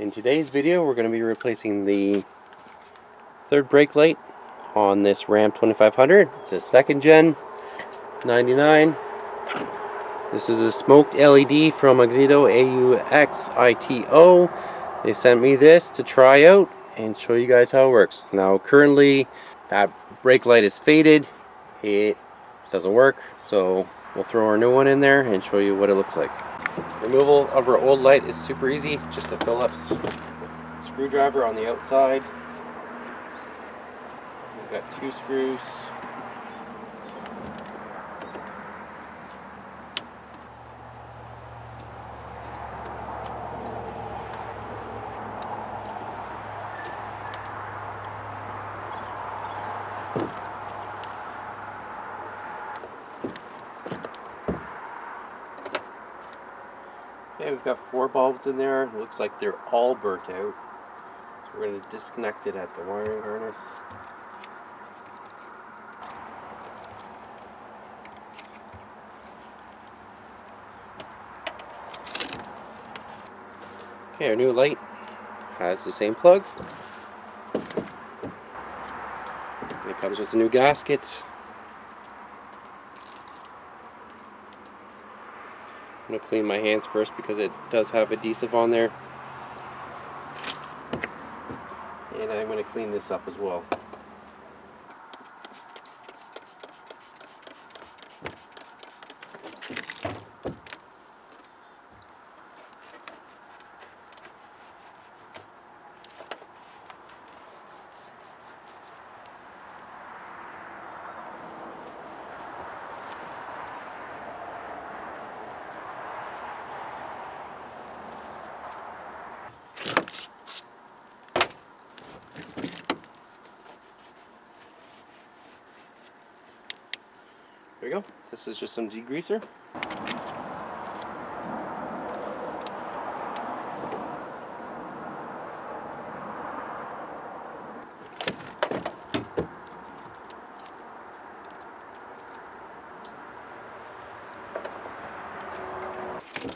In today's video, we're going to be replacing the third brake light on this Ram 2500. It's a second gen 99. This is a smoked LED from AUXITO, AUXITO. They sent me this to try out and show you guys how it works. Now currently that brake light is faded. It doesn't work, so we'll throw our new one in there and show you what it looks like. Removal of our old light is super easy. Just a Phillips screwdriver on the outside. We've got 2 screws. Okay, we've got 4 bulbs in there. It looks like they're all burnt out. So we're going to disconnect it at the wiring harness. Okay, our new light has the same plug. And it comes with a new gasket. I'm going to clean my hands first because it does have adhesive on there. And I'm going to clean this up as well. There we go. This is just some degreaser.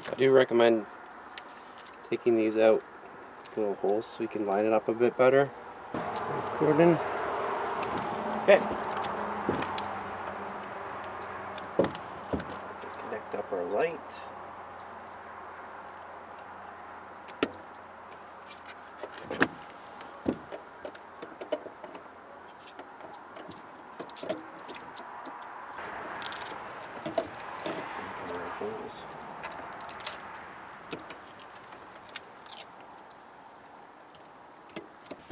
I do recommend taking these out little holes so you can line it up a bit better. Gordon. Okay. Connect up our light.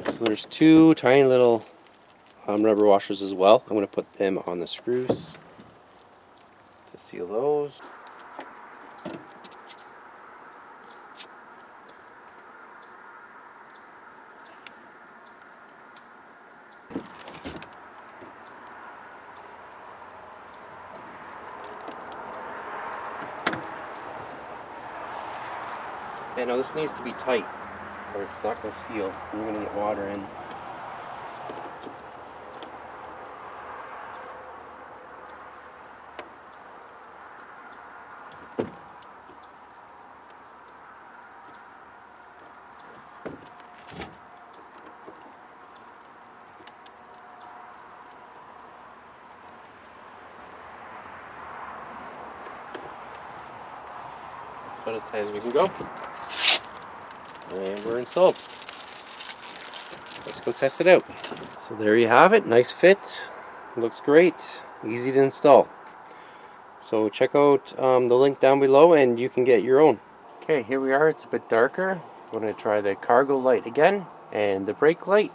So there's 2 tiny little rubber washers as well. I'm going to put them on the screws to seal those. And now this needs to be tight, or it's not going to seal. You're going to get water in. That's about as tight as we can go. And we're installed. Let's go test it out. So there you have it. Nice fit. Looks great. Easy to install. So check out the link down below and you can get your own. Okay, here we are. It's a bit darker. I'm going to try the cargo light again and the brake light.